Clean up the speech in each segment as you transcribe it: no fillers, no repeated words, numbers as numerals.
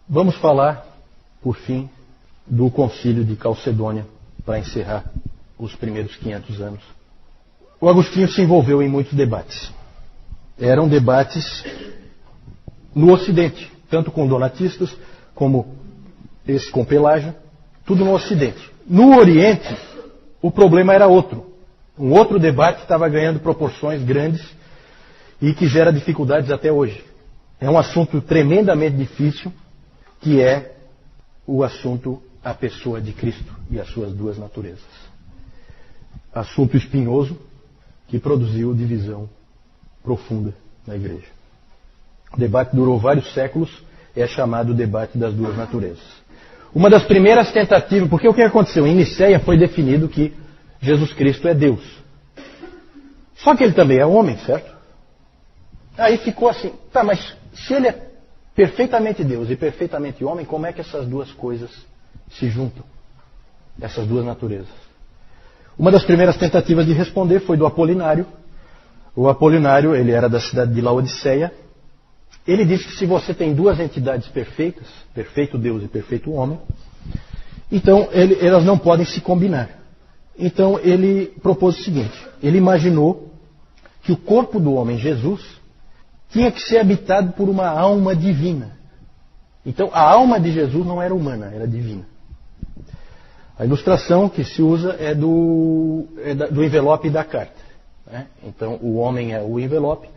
Vamos falar, por fim, do Concílio de Calcedônia, para encerrar os primeiros 500 anos. O Agostinho se envolveu em muitos debates. Eram debates no Ocidente, tanto com donatistas como esse com Pelágio, tudo no Ocidente. No Oriente, o problema era outro. Um outro debate estava ganhando proporções grandes e que gera dificuldades até hoje. É um assunto tremendamente difícil, que é o assunto a pessoa de Cristo e as suas duas naturezas. Assunto espinhoso que produziu divisão profunda na igreja. O debate durou vários séculos, é chamado debate das duas naturezas. Uma das primeiras tentativas, porque o que aconteceu? Em Nicéia foi definido que Jesus Cristo é Deus. Só que ele também é homem, certo? Aí ficou assim, tá, mas se ele é perfeitamente Deus e perfeitamente homem, como é que essas duas coisas se juntam? Essas duas naturezas. Uma das primeiras tentativas de responder foi do Apolinário. O Apolinário, ele era da cidade de Laodiceia. Ele disse que se você tem duas entidades perfeitas, perfeito Deus e perfeito homem, então elas não podem se combinar. Então ele propôs o seguinte, ele imaginou que o corpo do homem, Jesus, tinha que ser habitado por uma alma divina. Então a alma de Jesus não era humana, era divina. A ilustração que se usa é do envelope da carta. Né? Então o homem é o envelope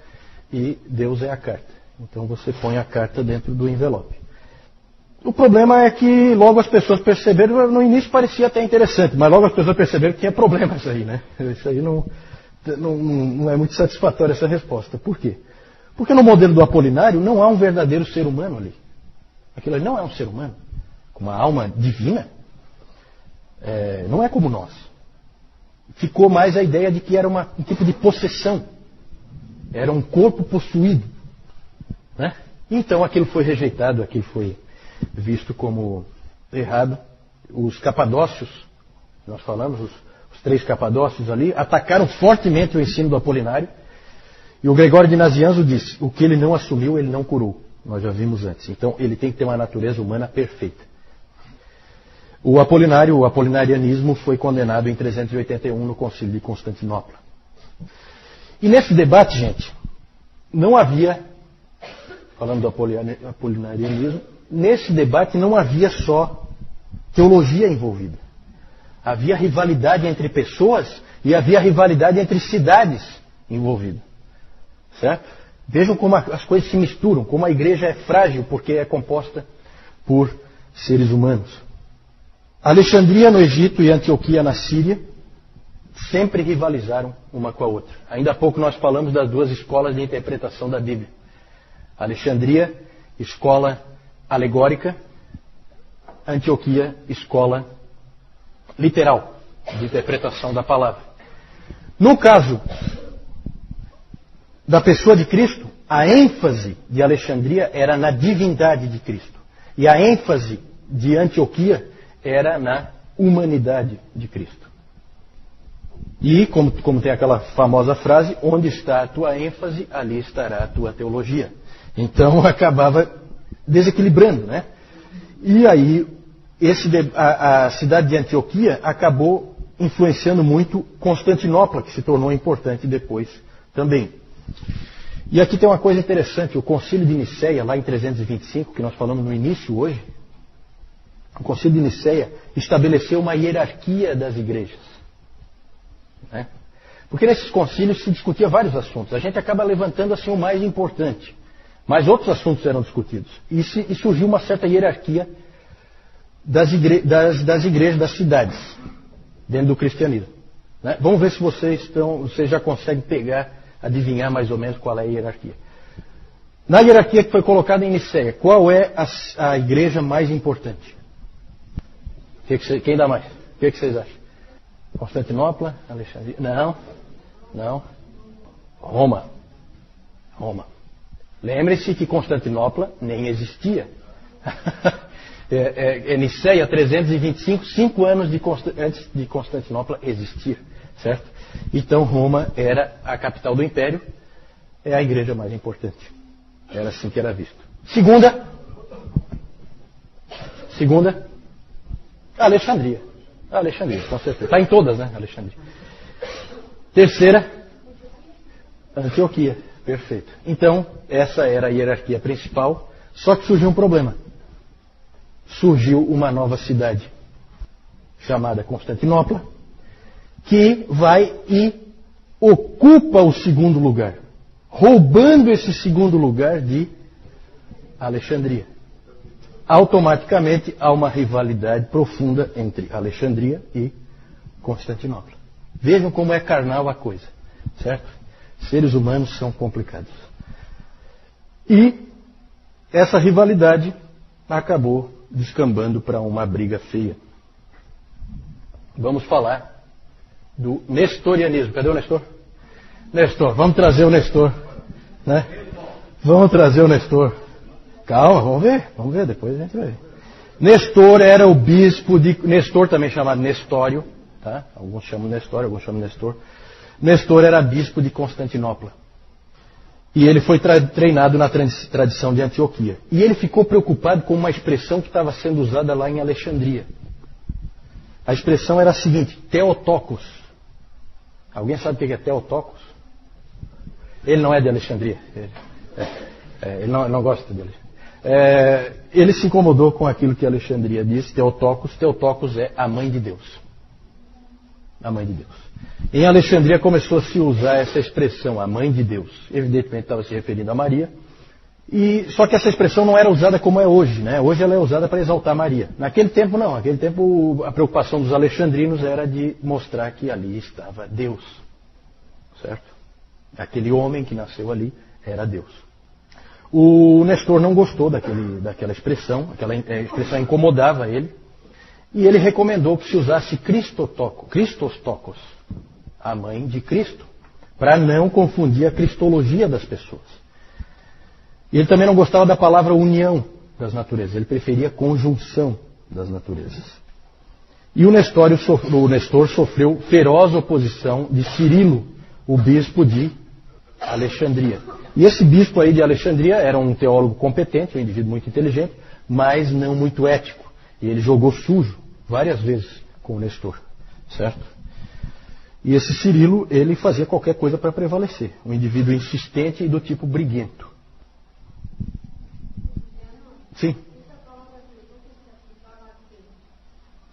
e Deus é a carta. Então você põe a carta dentro do envelope. O problema é que logo as pessoas perceberam, no início parecia até interessante, mas logo as pessoas perceberam que tinha problema isso aí, né? Isso aí não é muito satisfatória essa resposta. Por quê? Porque no modelo do Apolinário não há um verdadeiro ser humano ali. Aquilo ali não é um ser humano, com uma alma divina. Não é como nós. Ficou mais a ideia de que era um tipo de possessão. Era um corpo possuído. Né? Então aquilo foi rejeitado, aquilo foi visto como errado. Os capadócios, nós falamos, os 3 capadócios ali, atacaram fortemente o ensino do Apolinário. E o Gregório de Nazianzo disse, o que ele não assumiu, ele não curou. Nós já vimos antes. Então ele tem que ter uma natureza humana perfeita. O apolinarianismo foi condenado em 381 no Concílio de Constantinopla. E nesse debate, gente, não havia, falando do apolinarianismo, nesse debate não havia só teologia envolvida. Havia rivalidade entre pessoas e havia rivalidade entre cidades envolvidas. Certo? Vejam como as coisas se misturam, como a igreja é frágil porque é composta por seres humanos. Alexandria no Egito e Antioquia na Síria sempre rivalizaram uma com a outra. Ainda há pouco nós falamos das duas escolas de interpretação da Bíblia. Alexandria, escola alegórica. Antioquia, escola literal, de interpretação da palavra. No caso da pessoa de Cristo, a ênfase de Alexandria era na divindade de Cristo. E a ênfase de Antioquia era na humanidade de Cristo. E, como tem aquela famosa frase, onde está a tua ênfase, ali estará a tua teologia. Então acabava desequilibrando, né? E aí a cidade de Antioquia acabou influenciando muito Constantinopla, que se tornou importante depois também. E aqui tem uma coisa interessante, o Concílio de Nicéia, lá em 325, que nós falamos no início hoje, o Concílio de Nicéia estabeleceu uma hierarquia das igrejas. Né? Porque nesses concílios se discutia vários assuntos. A gente acaba levantando assim o mais importante. Mas outros assuntos eram discutidos. E surgiu uma certa hierarquia das igrejas, das cidades, dentro do cristianismo. Né? Vamos ver se vocês já conseguem adivinhar mais ou menos qual é a hierarquia. Na hierarquia que foi colocada em Nicéia, qual é a igreja mais importante? Quem dá mais? O que vocês acham? Constantinopla? Alexandria? Não. Roma. Lembre-se que Constantinopla nem existia. Nicéia 325, 5 anos antes de Constantinopla existir. Certo? Então Roma era a capital do império, é a igreja mais importante. Era assim que era visto. Segunda, Segunda, Alexandria. Alexandria, com certeza. Está em todas, né? Alexandria. Terceira, Antioquia. Perfeito. Então, essa era a hierarquia principal, só que surgiu um problema. Surgiu uma nova cidade, chamada Constantinopla, que vai e ocupa o segundo lugar, roubando esse segundo lugar de Alexandria. Automaticamente há uma rivalidade profunda entre Alexandria e Constantinopla. Vejam como é carnal a coisa, certo? Seres humanos são complicados. E essa rivalidade acabou descambando para uma briga feia. Vamos falar do nestorianismo. Cadê o Nestor? Nestor, vamos trazer o Nestor. Né? Vamos trazer o Nestor. Calma, vamos ver, depois a gente vai ver. Nestor era o bispo de... Nestor também chamado Nestório. Tá? Alguns chamam Nestório, alguns chamam Nestor. Nestor era bispo de Constantinopla. E ele foi treinado na tradição de Antioquia. E ele ficou preocupado com uma expressão que estava sendo usada lá em Alexandria. A expressão era a seguinte, Theotokos. Alguém sabe o que é Theotokos? Ele não é de Alexandria. Ele não gosta de Alexandria. Ele se incomodou com aquilo que Alexandria disse, Theotokos. Theotokos é a mãe de Deus. A mãe de Deus. Em Alexandria começou a se usar essa expressão, a mãe de Deus. Evidentemente estava se referindo a Maria. Só que essa expressão não era usada como é hoje, né? Hoje ela é usada para exaltar Maria. Naquele tempo não. Naquele tempo a preocupação dos alexandrinos era de mostrar que ali estava Deus. Certo? Aquele homem que nasceu ali era Deus. O Nestor não gostou daquela expressão. Aquela expressão incomodava ele. E ele recomendou que se usasse Christostokos, a mãe de Cristo, para não confundir a cristologia das pessoas. E ele também não gostava da palavra união das naturezas, ele preferia conjunção das naturezas. E o Nestor sofreu feroz oposição de Cirilo, o bispo de Alexandria. E esse bispo aí de Alexandria era um teólogo competente, um indivíduo muito inteligente, mas não muito ético. E ele jogou sujo várias vezes com o Nestor, certo? E esse Cirilo, ele fazia qualquer coisa para prevalecer. Um indivíduo insistente e do tipo briguento. Sim.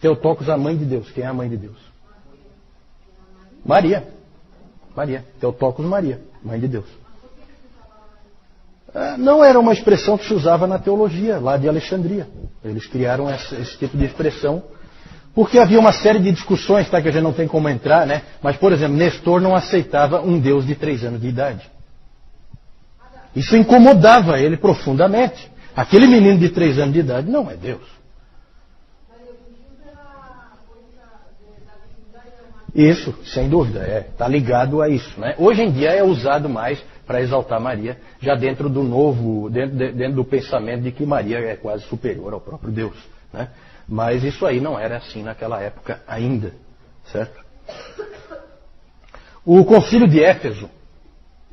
Theotokos, a mãe de Deus. Quem é a mãe de Deus? Maria. Theotokos Maria, mãe de Deus. Não era uma expressão que se usava na teologia, lá de Alexandria. Eles criaram esse tipo de expressão, porque havia uma série de discussões, tá, que a gente não tem como entrar, né? Mas, por exemplo, Nestor não aceitava um Deus de 3 anos de idade. Isso incomodava ele profundamente. Aquele menino de 3 anos de idade não é Deus. Isso, sem dúvida, está ligado a isso, né? Hoje em dia é usado mais para exaltar Maria, já dentro do pensamento de que Maria é quase superior ao próprio Deus, né? Mas isso aí não era assim naquela época ainda, certo? O Concílio de Éfeso,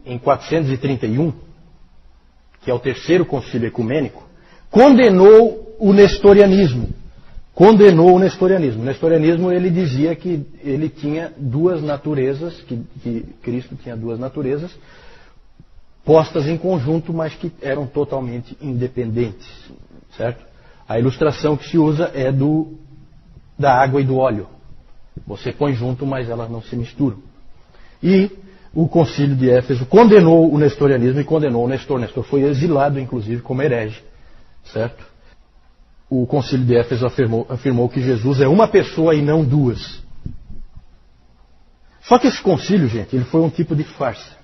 em 431, que é o terceiro concílio ecumênico, condenou o nestorianismo. O nestorianismo, ele dizia que ele tinha 2 naturezas, que Cristo tinha 2 naturezas, postas em conjunto, mas que eram totalmente independentes, certo? A ilustração que se usa é da água e do óleo. Você põe junto, mas elas não se misturam. E o Concílio de Éfeso condenou o nestorianismo e condenou o Nestor. Nestor foi exilado, inclusive, como herege, certo? O Concílio de Éfeso afirmou que Jesus é uma pessoa e não 2. Só que esse concílio, gente, ele foi um tipo de farsa.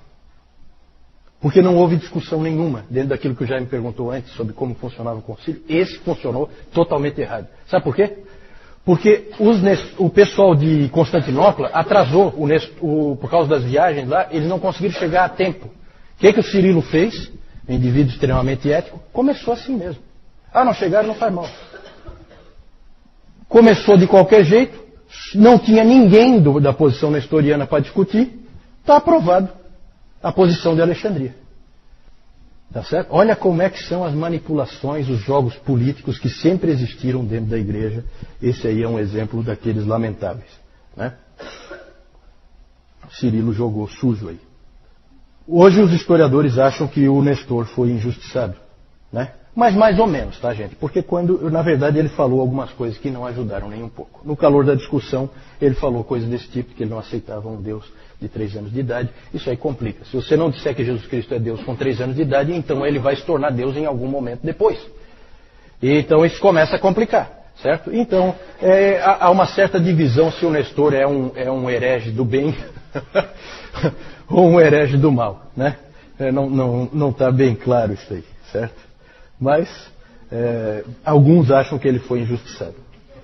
Porque não houve discussão nenhuma dentro daquilo que o Jaime perguntou antes sobre como funcionava o concílio. Esse funcionou totalmente errado. Sabe por quê? Porque o pessoal de Constantinopla atrasou, por causa das viagens lá, eles não conseguiram chegar a tempo. O que o Cirilo fez? Um indivíduo extremamente ético, começou assim mesmo. Não chegaram, não faz mal. Começou de qualquer jeito, não tinha ninguém da posição nestoriana para discutir, está aprovado a posição de Alexandria. Tá certo? Olha como é que são as manipulações, os jogos políticos que sempre existiram dentro da igreja. Esse aí é um exemplo daqueles lamentáveis, né? Cirilo jogou sujo aí. Hoje os historiadores acham que o Nestor foi injustiçado, né? Mas mais ou menos, tá, gente? Porque na verdade, ele falou algumas coisas que não ajudaram nem um pouco. No calor da discussão, ele falou coisas desse tipo, que ele não aceitava um Deus de 3 anos de idade. Isso aí complica. Se você não disser que Jesus Cristo é Deus com 3 anos de idade, então ele vai se tornar Deus em algum momento depois. E então isso começa a complicar, certo? Então, há uma certa divisão se o Nestor é um herege do bem ou um herege do mal, né? Não está bem claro isso aí, certo? Mas alguns acham que ele foi injustiçado.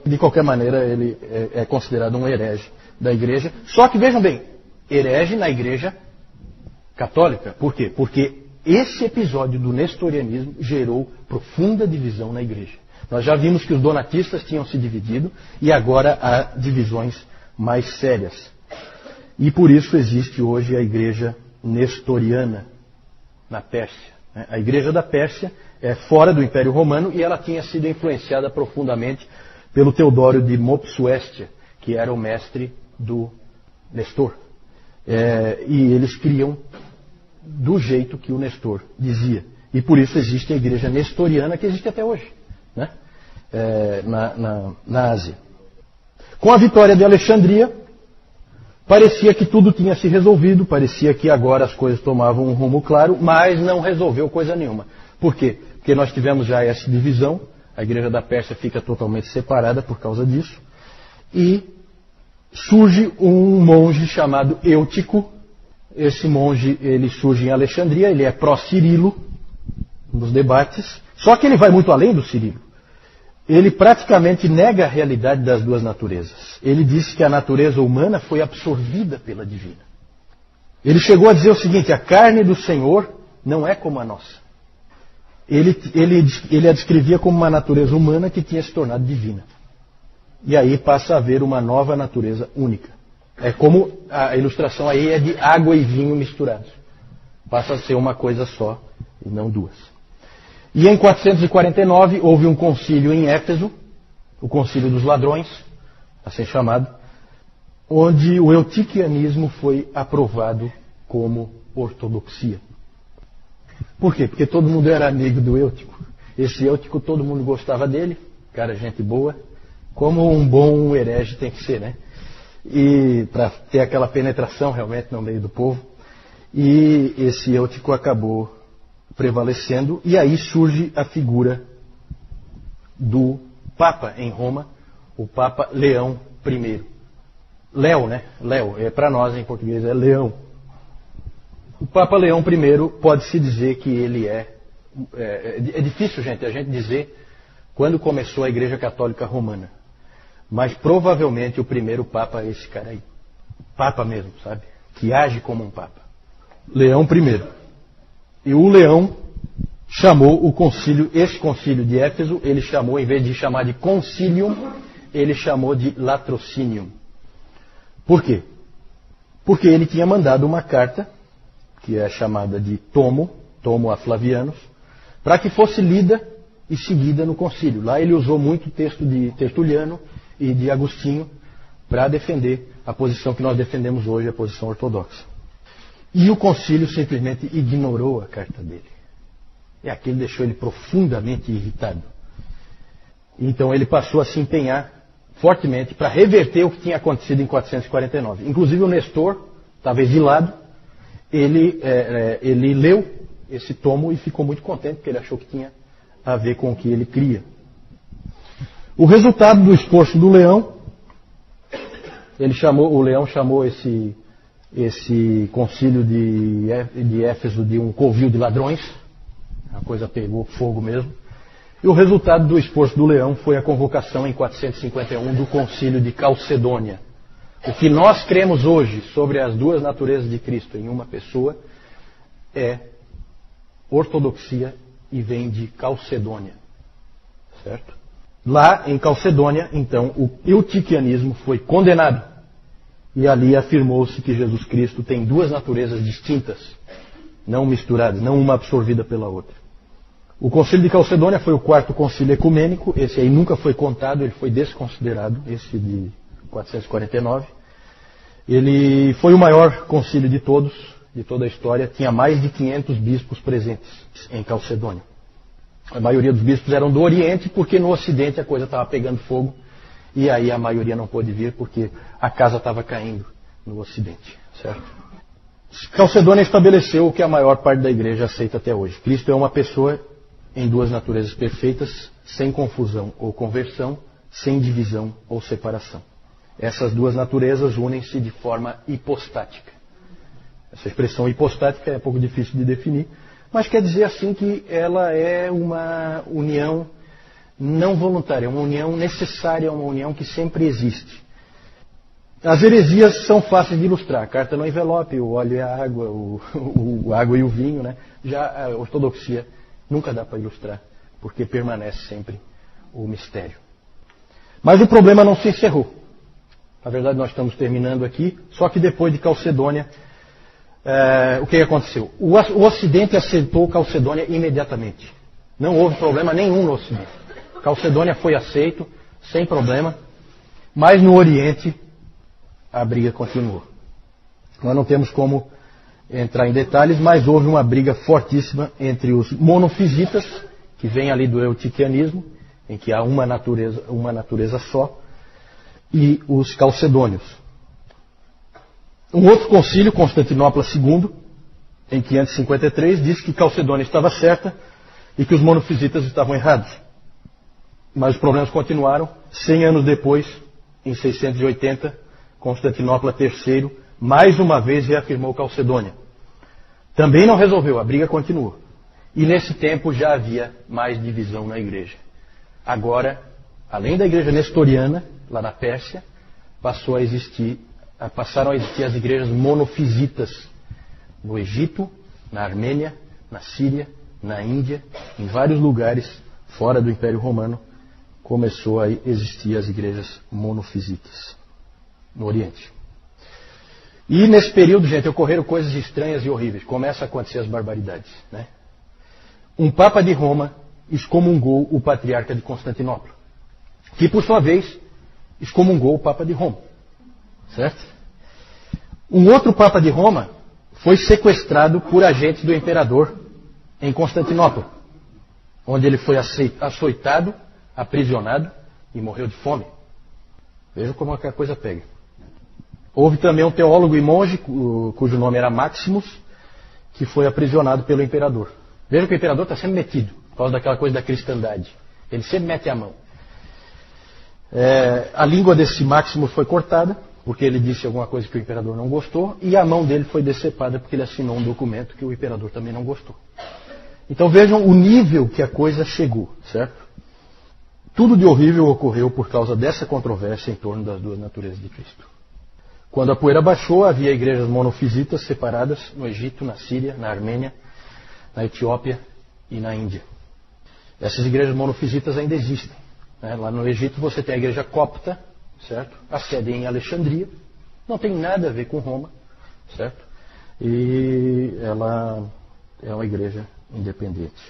De qualquer maneira, ele é considerado um herege da igreja. Só que, vejam bem, herege na igreja católica. Por quê? Porque esse episódio do nestorianismo gerou profunda divisão na igreja. Nós já vimos que os donatistas tinham se dividido e agora há divisões mais sérias. E por isso existe hoje a igreja nestoriana na Pérsia. A igreja da Pérsia é fora do Império Romano e ela tinha sido influenciada profundamente pelo Teodório de Mopsuestia, que era o mestre do Nestor. E eles criam do jeito que o Nestor dizia. E por isso existe a igreja nestoriana que existe até hoje, né? Na Ásia. Com a vitória de Alexandria, parecia que tudo tinha se resolvido, parecia que agora as coisas tomavam um rumo claro, mas não resolveu coisa nenhuma. Por quê? Porque nós tivemos já essa divisão, a igreja da Pérsia fica totalmente separada por causa disso, e surge um monge chamado Eutico. Esse monge, ele surge em Alexandria, ele é pró-Cirilo, nos debates, só que ele vai muito além do Cirilo. Ele praticamente nega a realidade das duas naturezas. Ele diz que a natureza humana foi absorvida pela divina. Ele chegou a dizer o seguinte: a carne do Senhor não é como a nossa. Ele a descrevia como uma natureza humana que tinha se tornado divina. E aí passa a haver uma nova natureza única. É como a ilustração aí é de água e vinho misturados. Passa a ser uma coisa só e não duas. E em 449 houve um concílio em Éfeso, o concílio dos ladrões, assim chamado, onde o eutiquianismo foi aprovado como ortodoxia. Por quê? Porque todo mundo era amigo do Eutico. Esse Eutico, todo mundo gostava dele, cara, gente boa, como um bom herege tem que ser, né? E para ter aquela penetração realmente no meio do povo. E esse Eutico acabou prevalecendo, e aí surge a figura do Papa em Roma, o Papa Leão I. Léo, né? Léo, para nós em português é Leão. O Papa Leão I pode-se dizer que ele é difícil, gente, a gente dizer quando começou a Igreja Católica Romana. Mas provavelmente o primeiro Papa é esse cara aí. Papa mesmo, sabe? Que age como um Papa. Leão I. E o Leão chamou o concílio, esse concílio de Éfeso, ele chamou, em vez de chamar de concilium, ele chamou de latrocinium. Por quê? Porque ele tinha mandado uma carta, que é chamada de tomo a Flavianos, para que fosse lida e seguida no concílio. Lá ele usou muito texto de Tertuliano e de Agostinho para defender a posição que nós defendemos hoje, a posição ortodoxa. E o concílio simplesmente ignorou a carta dele. E aquilo deixou ele profundamente irritado. Então ele passou a se empenhar fortemente para reverter o que tinha acontecido em 449. Inclusive o Nestor estava exilado. Ele leu esse tomo e ficou muito contente, porque ele achou que tinha a ver com o que ele cria. O resultado do esforço do Leão, o Leão chamou esse concílio de Éfeso de um covil de ladrões. A coisa pegou fogo mesmo. E o resultado do esforço do Leão foi a convocação em 451 do concílio de Calcedônia. O que nós cremos hoje sobre as duas naturezas de Cristo em uma pessoa é ortodoxia e vem de Calcedônia. Certo? Lá em Calcedônia, então, o eutiquianismo foi condenado. E ali afirmou-se que Jesus Cristo tem duas naturezas distintas. não misturadas, não uma absorvida pela outra. O Concílio de Calcedônia foi o quarto concílio ecumênico, esse aí nunca foi contado, ele foi desconsiderado, esse de 449. Ele foi o maior concílio de todos, de toda a história, tinha mais de 500 bispos presentes em Calcedônia. A maioria dos bispos eram do Oriente, porque no Ocidente a coisa estava pegando fogo, e aí a maioria não pôde vir, porque a casa estava caindo no Ocidente, certo? Calcedônia estabeleceu o que a maior parte da igreja aceita até hoje. Cristo é uma pessoa em duas naturezas perfeitas, sem confusão ou conversão, sem divisão ou separação. Essas duas naturezas unem-se de forma hipostática. Essa expressão hipostática é um pouco difícil de definir, mas quer dizer assim que ela é uma união não voluntária, uma união necessária, uma união que sempre existe. As heresias são fáceis de ilustrar. A carta no envelope, o óleo e a água, o água e o vinho, né? Já a ortodoxia nunca dá para ilustrar, porque permanece sempre o mistério. Mas o problema não se encerrou. Na verdade, nós estamos terminando aqui, só que depois de Calcedônia, o que aconteceu? O Ocidente aceitou Calcedônia imediatamente. Não houve problema nenhum no Ocidente. Calcedônia foi aceito, sem problema, mas no Oriente a briga continuou. Nós não temos como entrar em detalhes, mas houve uma briga fortíssima entre os monofisitas, que vem ali do eutiquianismo, em que há uma natureza só, e os calcedônios. Um outro concílio, Constantinopla II, em 553, disse que Calcedônia estava certa e que os monofisitas estavam errados. Mas os problemas continuaram. 100 anos depois, em 680, Constantinopla III, mais uma vez reafirmou Calcedônia. Também não resolveu, a briga continuou. E nesse tempo já havia mais divisão na igreja. Agora, além da igreja nestoriana, lá na Pérsia, passaram a existir as igrejas monofisitas no Egito, na Armênia, na Síria, na Índia, em vários lugares fora do Império Romano, começou a existir as igrejas monofisitas no Oriente. E nesse período, gente, ocorreram coisas estranhas e horríveis. Começa a acontecer as barbaridades, né? Um Papa de Roma excomungou o Patriarca de Constantinopla, que por sua vez excomungou o Papa de Roma. Certo? Um outro Papa de Roma foi sequestrado por agentes do imperador em Constantinopla, onde ele foi açoitado, aprisionado e morreu de fome. Veja como a coisa pega. Houve também um teólogo e monge, cujo nome era Maximus, que foi aprisionado pelo imperador. Veja que o imperador está sempre metido, por causa daquela coisa da cristandade. Ele sempre mete a mão. A língua desse Maximus foi cortada, porque ele disse alguma coisa que o imperador não gostou, e a mão dele foi decepada porque ele assinou um documento que o imperador também não gostou. Então vejam o nível que a coisa chegou, certo? Tudo de horrível ocorreu por causa dessa controvérsia em torno das duas naturezas de Cristo. Quando a poeira baixou, havia igrejas monofisitas separadas no Egito, na Síria, na Armênia, na Etiópia e na Índia. Essas igrejas monofisitas ainda existem. Lá no Egito você tem a igreja copta, certo? A sede é em Alexandria, não tem nada a ver com Roma, certo? E ela é uma igreja independente.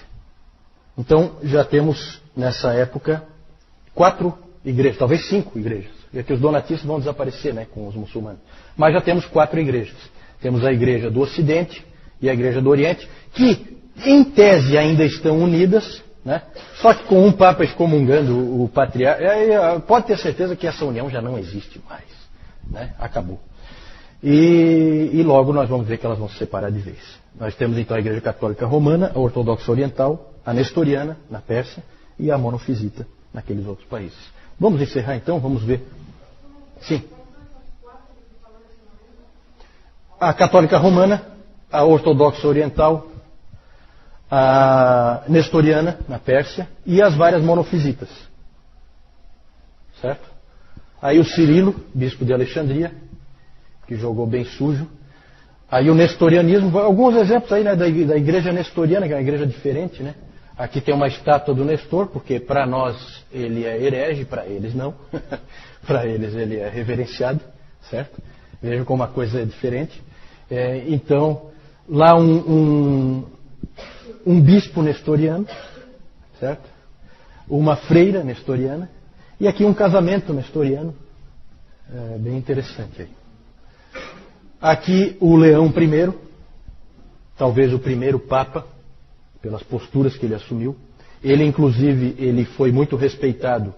Então já temos nessa época 4 igrejas, talvez 5 igrejas, porque os donatistas vão desaparecer, né, com os muçulmanos. Mas já temos 4 igrejas. Temos a igreja do Ocidente e a igreja do Oriente, que em tese ainda estão unidas, né? Só que com um Papa excomungando o patriarca, pode ter certeza que essa união já não existe mais, né? Acabou. E logo nós vamos ver que elas vão se separar de vez. Nós temos então a Igreja Católica Romana, a Ortodoxa Oriental, a Nestoriana, na Pérsia, e a Monofisita, naqueles outros países. Vamos encerrar então, vamos ver. Sim. A Católica Romana, a Ortodoxa Oriental, a Nestoriana, na Pérsia, e as várias monofisitas. Certo? Aí o Cirilo, bispo de Alexandria, que jogou bem sujo. Aí o nestorianismo, alguns exemplos aí, né, da igreja nestoriana, que é uma igreja diferente, né? Aqui tem uma estátua do Nestor, porque para nós ele é herege, para eles não. Para eles ele é reverenciado, certo? Vejam como a coisa é diferente. Então, Lá um bispo nestoriano, certo? Uma freira nestoriana. E aqui um casamento nestoriano. Bem interessante aí. Aqui o Leão I, talvez o primeiro Papa, pelas posturas que ele assumiu. Ele, inclusive, ele foi muito respeitado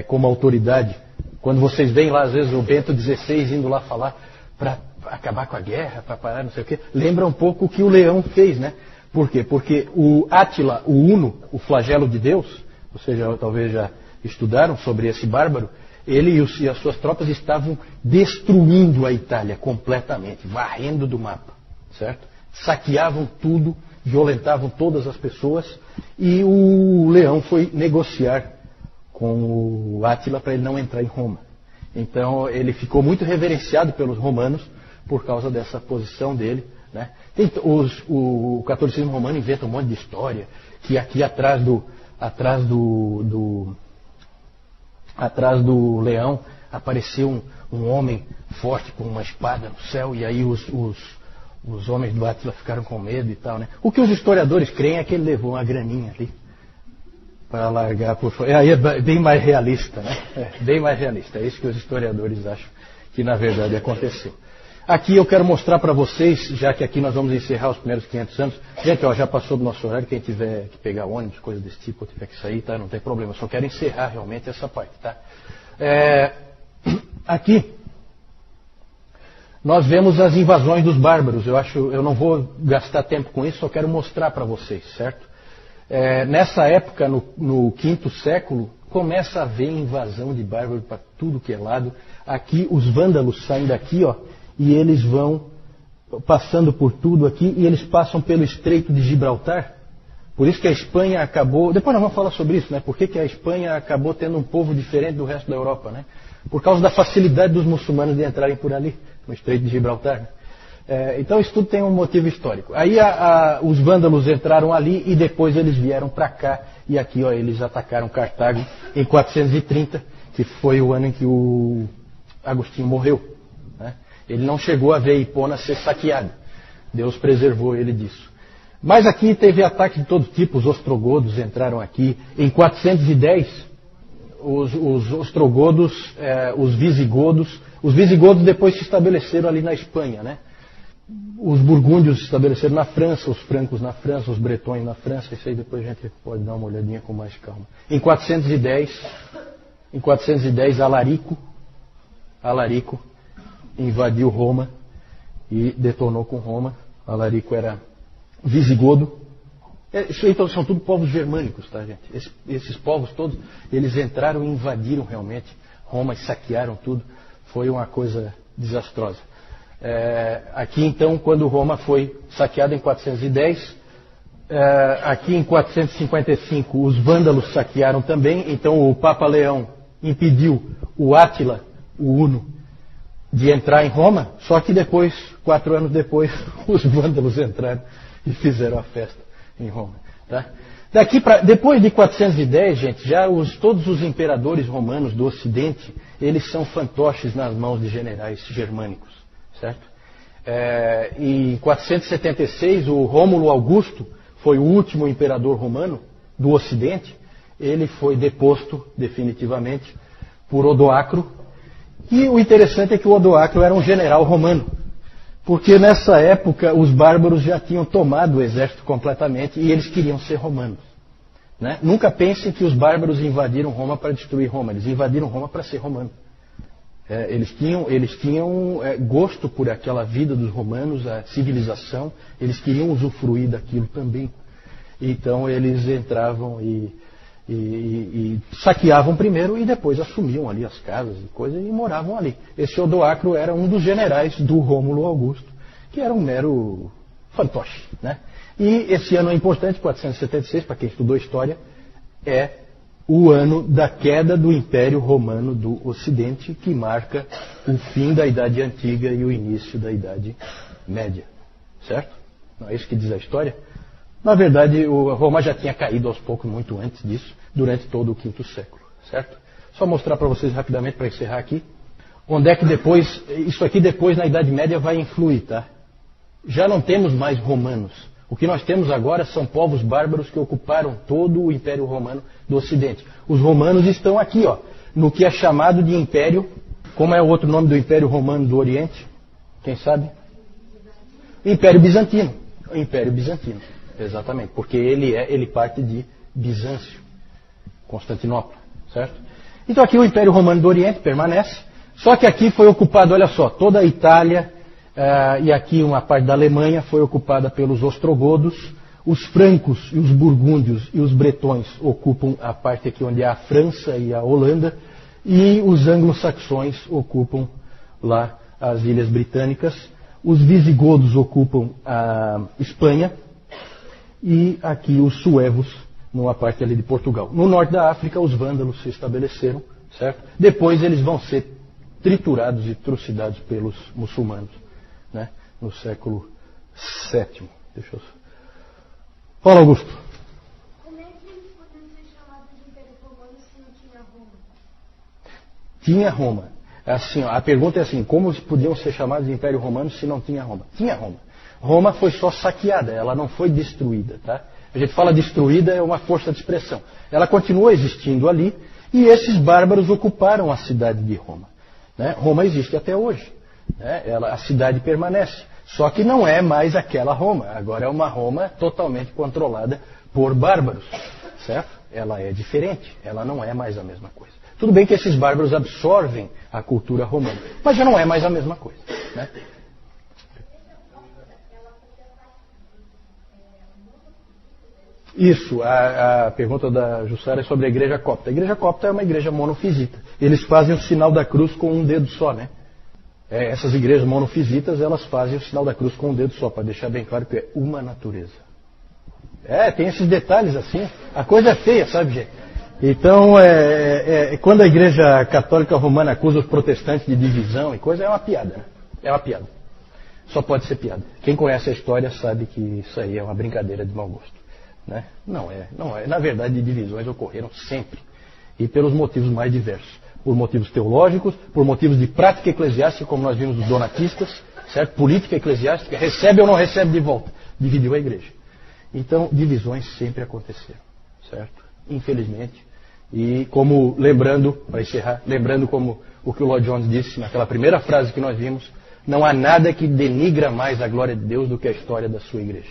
como autoridade. Quando vocês veem lá, às vezes, o Bento XVI indo lá falar para acabar com a guerra, para parar, não sei o quê, lembra um pouco o que o Leão fez, né? Por quê? Porque o Átila, o Uno, o flagelo de Deus, vocês talvez já estudaram sobre esse bárbaro, ele e as suas tropas estavam destruindo a Itália completamente, varrendo do mapa, certo? Saqueavam tudo, violentavam todas as pessoas, e o Leão foi negociar com o Átila para ele não entrar em Roma. Então ele ficou muito reverenciado pelos romanos por causa dessa posição dele, né? O catolicismo romano inventa um monte de história, que aqui atrás do leão apareceu um homem forte com uma espada no céu, e aí os homens do Átila ficaram com medo e tal, né? O que os historiadores creem é que ele levou uma graninha ali para largar por fora. Aí é bem mais realista, né? Bem mais realista. É isso que os historiadores acham que na verdade aconteceu. Aqui eu quero mostrar para vocês, já que aqui nós vamos encerrar os primeiros 500 anos. Gente, ó, já passou do nosso horário, quem tiver que pegar ônibus, coisa desse tipo, ou tiver que sair, tá? Não tem problema. Eu só quero encerrar realmente essa parte, tá? Aqui nós vemos as invasões dos bárbaros. Eu não vou gastar tempo com isso, só quero mostrar para vocês, certo? Nessa época, no quinto século, começa a haver invasão de bárbaros para tudo que é lado. Aqui os vândalos saem daqui, ó, e eles vão passando por tudo aqui, e eles passam pelo Estreito de Gibraltar. Por isso que a Espanha acabou... Depois nós vamos falar sobre isso, né? Por que a Espanha acabou tendo um povo diferente do resto da Europa, né? Por causa da facilidade dos muçulmanos de entrarem por ali, no Estreito de Gibraltar, né? Então isso tudo tem um motivo histórico. Aí os vândalos entraram ali e depois eles vieram para cá, e aqui, ó, eles atacaram Cartago em 430, que foi o ano em que o Agostinho morreu, né? Ele não chegou a ver Hipona ser saqueada. Deus preservou ele disso. Mas aqui teve ataques de todo tipo. Os ostrogodos entraram aqui. Em 410, os ostrogodos, os visigodos depois se estabeleceram ali na Espanha, né? Os burgúndios se estabeleceram na França, os francos na França, os bretões na França. Isso aí depois a gente pode dar uma olhadinha com mais calma. Em 410, Alarico invadiu Roma e detonou com Roma. Alarico era visigodo. Isso aí, então, são tudo povos germânicos, tá, gente? Esses povos todos, eles entraram e invadiram realmente Roma e saquearam tudo. Foi uma coisa desastrosa. Aqui, então, quando Roma foi saqueada em 410, aqui em 455 os vândalos saquearam também. Então o Papa Leão impediu o Átila, o Uno, de entrar em Roma, só que depois, 4 anos depois, os vândalos entraram e fizeram a festa em Roma, tá? Depois de 410, gente, todos os imperadores romanos do Ocidente, eles são fantoches nas mãos de generais germânicos, certo? Em 476, o Rômulo Augusto foi o último imperador romano do Ocidente. Ele foi deposto definitivamente por Odoacro. E o interessante é que o Odoacro era um general romano, porque nessa época os bárbaros já tinham tomado o exército completamente e eles queriam ser romanos, né? Nunca pensem que os bárbaros invadiram Roma para destruir Roma, eles invadiram Roma para ser romanos. Eles tinham gosto por aquela vida dos romanos, a civilização, eles queriam usufruir daquilo também. Então eles entravam e saqueavam primeiro e depois assumiam ali as casas e coisas e moravam ali. Esse Odoacro era um dos generais do Rômulo Augusto, que era um mero fantoche, né? E esse ano é importante, 476, para quem estudou história, é o ano da queda do Império Romano do Ocidente, que marca o fim da Idade Antiga e o início da Idade Média. Certo? Não é isso que diz a história? Na verdade, Roma já tinha caído aos poucos, muito antes disso, durante todo o quinto século. Certo? Só mostrar para vocês rapidamente, para encerrar aqui, onde é que depois, isso aqui depois na Idade Média vai influir, tá? Já não temos mais romanos. O que nós temos agora são povos bárbaros que ocuparam todo o Império Romano do Ocidente. Os romanos estão aqui, ó, no que é chamado de Império. Como é o outro nome do Império Romano do Oriente? Quem sabe? Império Bizantino. O Império Bizantino, exatamente, porque ele parte de Bizâncio, Constantinopla, certo? Então aqui o Império Romano do Oriente permanece, só que aqui foi ocupado, olha só, toda a Itália e aqui uma parte da Alemanha foi ocupada pelos ostrogodos, os francos e os burgúndios e os bretões ocupam a parte aqui onde há a França e a Holanda, e os anglo-saxões ocupam lá as Ilhas Britânicas. Os visigodos ocupam a Espanha e aqui os suevos, numa parte ali de Portugal. No norte da África, os vândalos se estabeleceram, certo? Depois eles vão ser triturados e trucidados pelos muçulmanos, né? No século VII. Deixa eu... Fala, Augusto. Como é que eles podiam ser chamados de Império Romano se não tinha Roma? Tinha Roma. Assim, a pergunta é assim, como podiam ser chamados de Império Romano se não tinha Roma? Tinha Roma. Roma foi só saqueada, ela não foi destruída, tá? A gente fala destruída, é uma força de expressão. Ela continua existindo ali e esses bárbaros ocuparam a cidade de Roma, né? Roma existe até hoje, né? A cidade permanece, só que não é mais aquela Roma, agora é uma Roma totalmente controlada por bárbaros, certo? Ela é diferente, ela não é mais a mesma coisa. Tudo bem que esses bárbaros absorvem a cultura romana, mas já não é mais a mesma coisa, né? Isso, a pergunta da Jussara é sobre a igreja copta. A igreja copta é uma igreja monofisita. Eles fazem o sinal da cruz com um dedo só, né? Essas igrejas monofisitas, elas fazem o sinal da cruz com um dedo só, para deixar bem claro que é uma natureza. Tem esses detalhes assim. A coisa é feia, sabe, gente? Então, quando a Igreja Católica Romana acusa os protestantes de divisão e coisa, é uma piada, né? É uma piada. Só pode ser piada. Quem conhece a história sabe que isso aí é uma brincadeira de mau gosto, né? Não é. Na verdade, divisões ocorreram sempre. E pelos motivos mais diversos. Por motivos teológicos, por motivos de prática eclesiástica, como nós vimos dos donatistas, certo? Política eclesiástica, recebe ou não recebe de volta. Dividiu a igreja. Então, divisões sempre aconteceram, certo? Infelizmente. E como, lembrando, para encerrar, lembrando como o que o Lloyd Jones disse naquela primeira frase que nós vimos, não há nada que denigra mais a glória de Deus do que a história da sua igreja.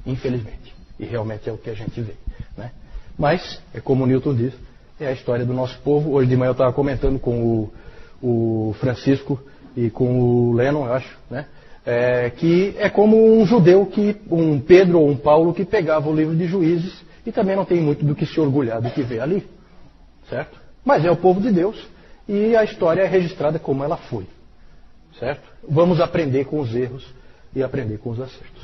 Infelizmente. E realmente é o que a gente vê, né? Mas, é como o Newton diz, é a história do nosso povo. Hoje de manhã eu estava comentando com o Francisco e com o Lennon, eu acho, né? Que é como um judeu, um Pedro ou um Paulo que pegava o livro de Juízes e também não tem muito do que se orgulhar do que vê ali. Certo? Mas é o povo de Deus e a história é registrada como ela foi. Certo? Vamos aprender com os erros e aprender com os acertos.